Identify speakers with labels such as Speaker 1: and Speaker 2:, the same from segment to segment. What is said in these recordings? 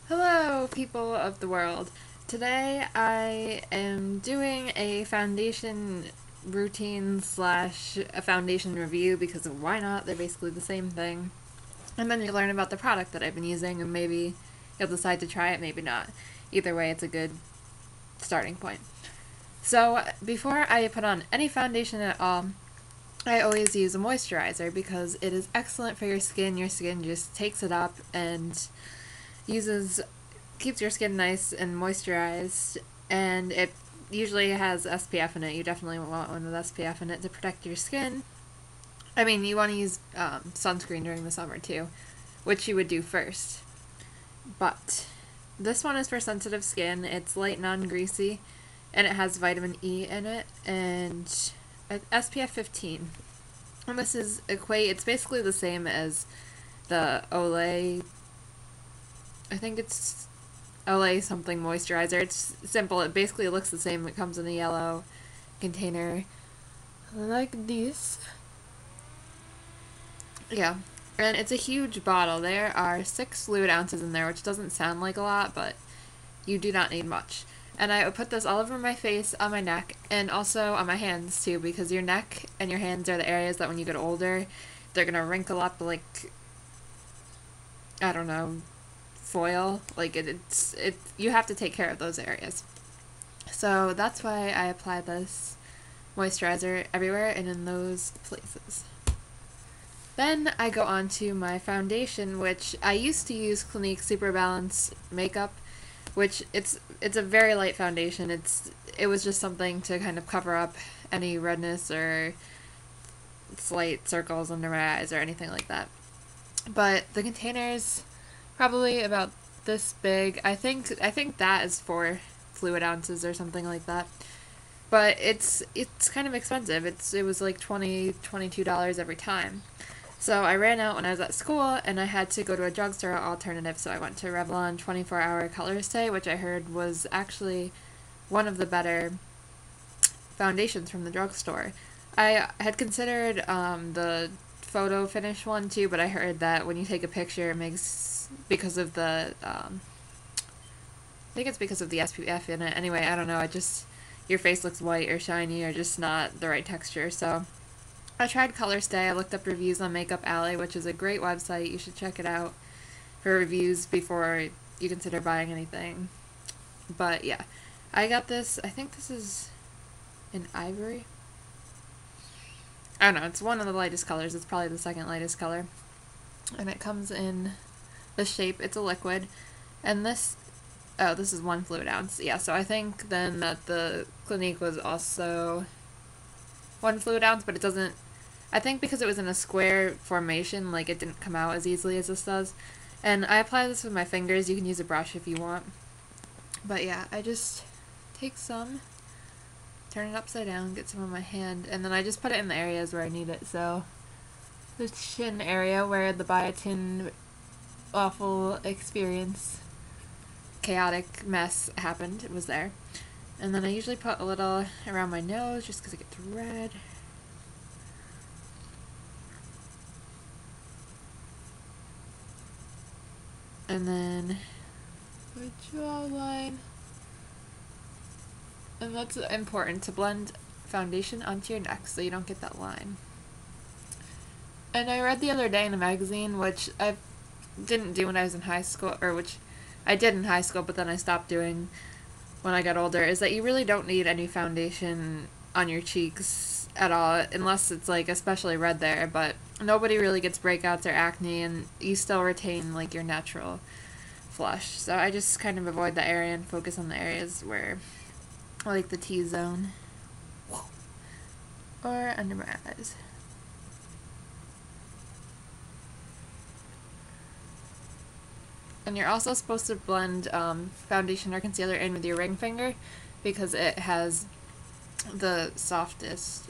Speaker 1: Hello, people of the world. Today I am doing a foundation routine slash a foundation review because why not? They're basically the same thing. And then you learn about the product that I've been using and maybe you'll decide to try it, maybe not. Either way, it's a good starting point. So, before I put on any foundation at all, I always use a moisturizer because it is excellent for your skin. Your skin just takes it up and uses keeps your skin nice and moisturized, and it usually has SPF in it. You definitely want one with SPF in it to protect your skin. I mean, you want to use sunscreen during the summer too, which you would do first. But this one is for sensitive skin. It's light, non-greasy, and it has vitamin E in it, and SPF 15. And this is it's basically the same as the Olay. I think it's Olay something moisturizer. It's simple. It basically looks the same. It comes in a yellow container like this. Yeah. And it's a huge bottle. There are 6 fluid ounces in there, which doesn't sound like a lot, but you do not need much. And I put this all over my face, on my neck, and also on my hands too, because your neck and your hands are the areas that when you get older, they're going to wrinkle up like, I don't know, foil. Like you have to take care of those areas. So that's why I apply this moisturizer everywhere and in those places. Then I go on to my foundation, which I used to use Clinique Superbalanced makeup, which it's a very light foundation. It was just something to kind of cover up any redness or slight circles under my eyes or anything like that. But the containers probably about this big. I think that is 4 fluid ounces or something like that. But it's kind of expensive. It was like $22 every time. So I ran out when I was at school and I had to go to a drugstore alternative, so I went to Revlon 24-hour Colorstay, which I heard was actually one of the better foundations from the drugstore. I had considered the photo finish one too, but I heard that when you take a picture it makes, because of the I think it's because of the SPF in it. Anyway, I don't know, your face looks white or shiny or just not the right texture. So I tried Colorstay. I looked up reviews on Makeup Alley, which is a great website. You should check it out for reviews before you consider buying anything. But yeah, I got this. I think this is in ivory. I don't know. It's one of the lightest colors. It's probably the second lightest color. And it comes in this shape. It's a liquid. And this is 1 fluid ounce. Yeah, so I think then that the Clinique was also 1 fluid ounce, but it doesn't, I think because it was in a square formation, like it didn't come out as easily as this does. And I apply this with my fingers. You can use a brush if you want. But yeah, I just take some, turn it upside down, get some on my hand, and then I just put it in the areas where I need it. So the chin area where the biotin awful experience, chaotic mess happened, it was there. And then I usually put a little around my nose just because it gets red. And then my jawline. And that's important, to blend foundation onto your neck so you don't get that line. And I read the other day in a magazine, which I didn't do when I was in high school, or which I did in high school, but then I stopped doing when I got older, is that you really don't need any foundation on your cheeks at all, unless it's like especially red there, but nobody really gets breakouts or acne, and you still retain like your natural flush. So I just kind of avoid the area and focus on the areas where, like the T-zone or under my eyes. And you're also supposed to blend foundation or concealer in with your ring finger because it has the softest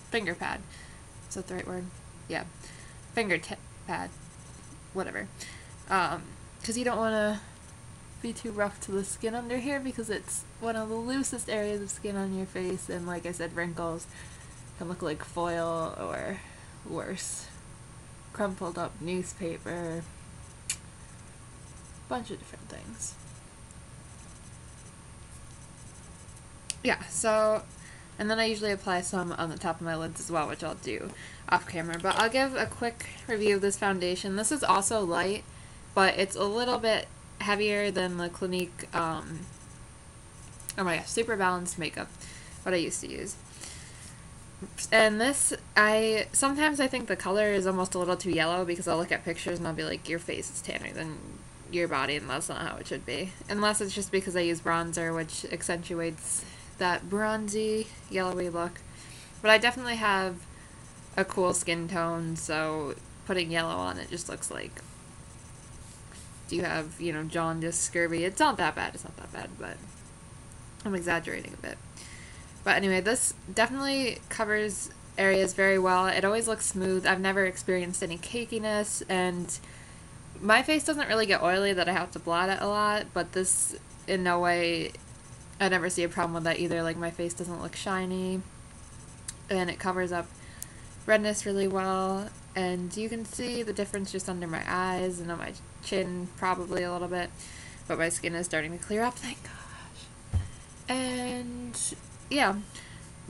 Speaker 1: finger pad. Is that the right word? Yeah. Finger pad. Whatever. Because you don't want to be too rough to the skin under here because it's one of the loosest areas of skin on your face, and like I said, wrinkles can look like foil or worse. Crumpled up newspaper. bunch of different things. Yeah, so, and then I usually apply some on the top of my lids as well, which I'll do off camera. But I'll give a quick review of this foundation. This is also light, but it's a little bit heavier than the Clinique, oh my gosh, Superbalanced makeup, what I used to use. And this, sometimes I think the color is almost a little too yellow because I'll look at pictures and I'll be like, your face is tanner than your body, and that's not how it should be. Unless it's just because I use bronzer, which accentuates that bronzy, yellowy look. But I definitely have a cool skin tone, so putting yellow on it just looks like, do you have, you know, jaundice, scurvy? It's not that bad, but I'm exaggerating a bit. But anyway, this definitely covers areas very well. It always looks smooth. I've never experienced any cakiness, and my face doesn't really get oily that I have to blot it a lot, but this, in no way, I never see a problem with that either. Like, my face doesn't look shiny, and it covers up redness really well, and you can see the difference just under my eyes and on my chin probably a little bit, but my skin is starting to clear up, thank gosh. And yeah,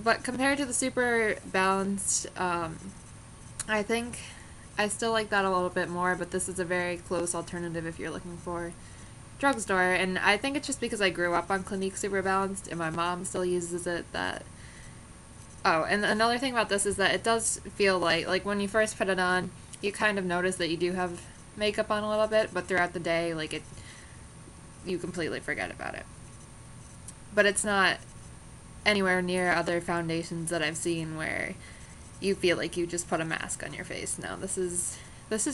Speaker 1: but compared to the Super Balanced, I think I still like that a little bit more, but this is a very close alternative if you're looking for drugstore. And I think it's just because I grew up on Clinique Superbalanced and my mom still uses it that. Oh, and another thing about this is that it does feel light. Like when you first put it on, you kind of notice that you do have makeup on a little bit, but throughout the day, like you completely forget about it. But it's not anywhere near other foundations that I've seen where you feel like you just put a mask on your face. No, this is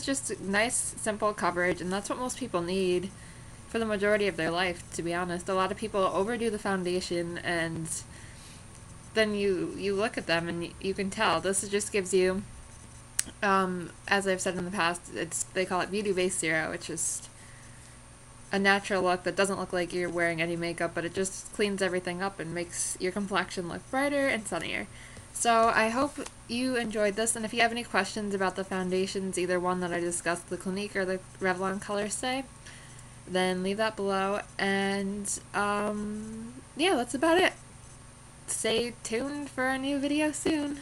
Speaker 1: just nice, simple coverage, and that's what most people need for the majority of their life, to be honest. A lot of people overdo the foundation, and then you look at them and you can tell. This just gives you, as I've said in the past, they call it Beauty Base Zero. It's just a natural look that doesn't look like you're wearing any makeup, but it just cleans everything up and makes your complexion look brighter and sunnier. So I hope you enjoyed this, and if you have any questions about the foundations, either one that I discussed, the Clinique or the Revlon Colorstay, then leave that below. And yeah, that's about it. Stay tuned for a new video soon.